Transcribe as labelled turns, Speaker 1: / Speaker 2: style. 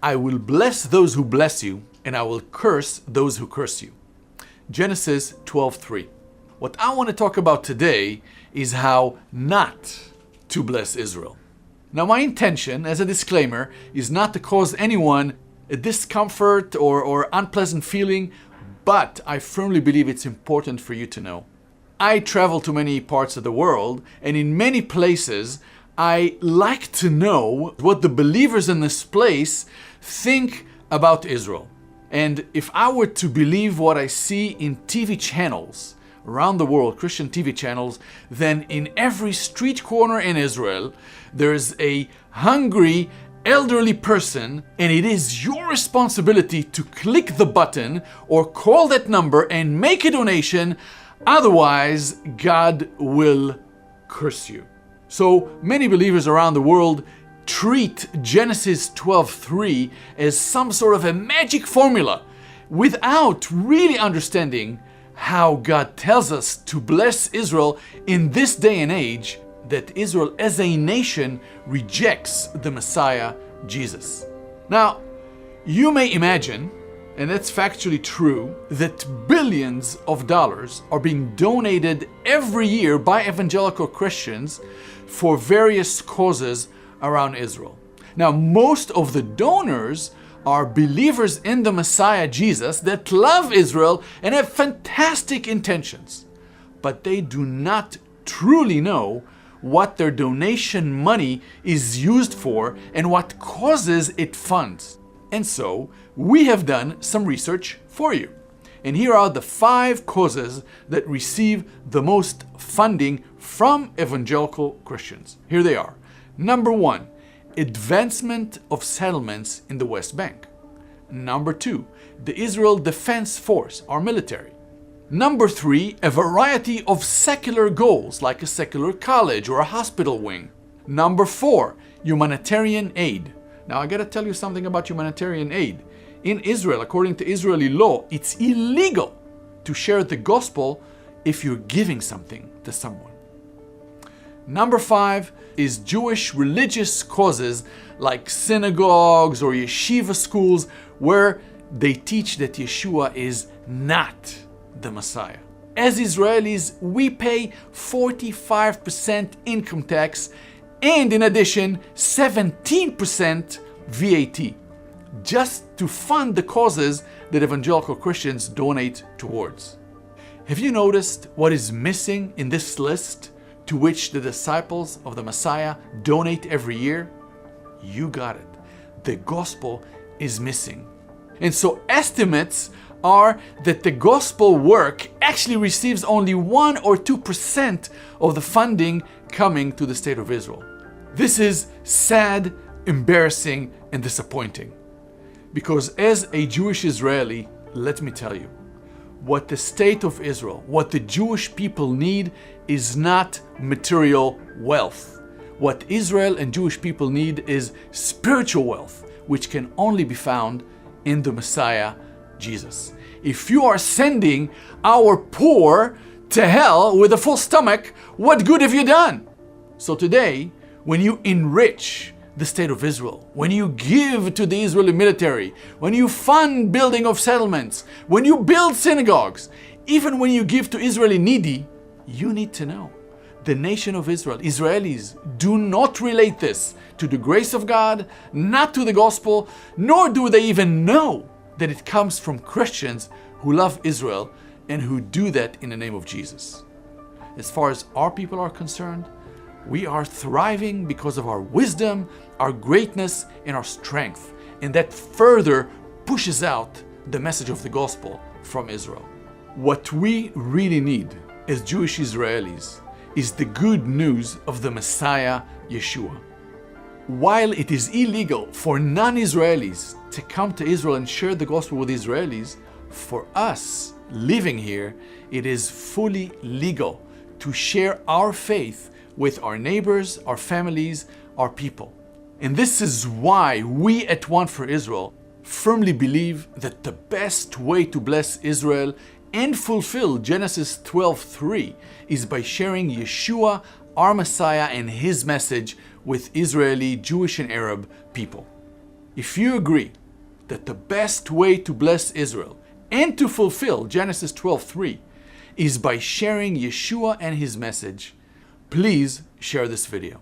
Speaker 1: I will bless those who bless you, and I will curse those who curse you. Genesis 12:3. What I want to talk about today is how not to bless Israel. Now, my intention, as a disclaimer, is not to cause anyone a discomfort or unpleasant feeling, but I firmly believe it's important for you to know. I travel to many parts of the world, and in many places, I like to know what the believers in this place think about Israel. And if I were to believe what I see in TV channels around the world, Christian TV channels, then in every street corner in Israel, there's a hungry elderly person, and it is your responsibility to click the button or call that number and make a donation. Otherwise, God will curse you. So many believers around the world treat Genesis 12:3 as some sort of a magic formula without really understanding how God tells us to bless Israel in this day and age that Israel as a nation rejects the Messiah, Jesus. Now, you may imagine, and that's factually true, that billions of dollars are being donated every year by evangelical Christians for various causes around Israel. Now, most of the donors are believers in the Messiah, Jesus, that love Israel and have fantastic intentions, but they do not truly know what their donation money is used for and what causes it funds. And so, we have done some research for you. And here are the 5 causes that receive the most funding from evangelical Christians. Here they are. Number 1, advancement of settlements in the West Bank. Number 2, the Israel Defense Force, our military. Number 3, a variety of secular goals, like a secular college or a hospital wing. Number 4, humanitarian aid. Now, I gotta tell you something about humanitarian aid. In Israel, according to Israeli law, it's illegal to share the gospel if you're giving something to someone. Number 5 is Jewish religious causes like synagogues or yeshiva schools where they teach that Yeshua is not the Messiah. As Israelis, we pay 45% income tax and in addition 17% VAT just to fund the causes that evangelical Christians donate towards. Have you noticed what is missing in this list to which the disciples of the Messiah donate every year? You got it. The gospel is missing. And so estimates are that the gospel work actually receives only 1 or 2% of the funding coming to the state of Israel. This is sad, embarrassing, and disappointing. Because as a Jewish Israeli, let me tell you, what the state of Israel, what the Jewish people need is not material wealth. What Israel and Jewish people need is spiritual wealth, which can only be found in the Messiah, Jesus. If you are sending our poor to hell with a full stomach, what good have you done? So today, when you enrich the state of Israel, when you give to the Israeli military, when you fund building of settlements, when you build synagogues, even when you give to Israeli needy, you need to know the nation of Israel, Israelis, do not relate this to the grace of God, not to the gospel, nor do they even know that it comes from Christians who love Israel and who do that in the name of Jesus. As far as our people are concerned, we are thriving because of our wisdom, our greatness, and our strength. And that further pushes out the message of the gospel from Israel. What we really need as Jewish Israelis is the good news of the Messiah, Yeshua. While it is illegal for non-Israelis to come to Israel and share the gospel with Israelis, for us living here, it is fully legal to share our faith with our neighbors, our families, our people. And this is why we at One for Israel firmly believe that the best way to bless Israel and fulfill Genesis 12:3 is by sharing Yeshua, our Messiah, and his message with Israeli, Jewish, and Arab people. If you agree that the best way to bless Israel and to fulfill Genesis 12:3 is by sharing Yeshua and his message, please share this video.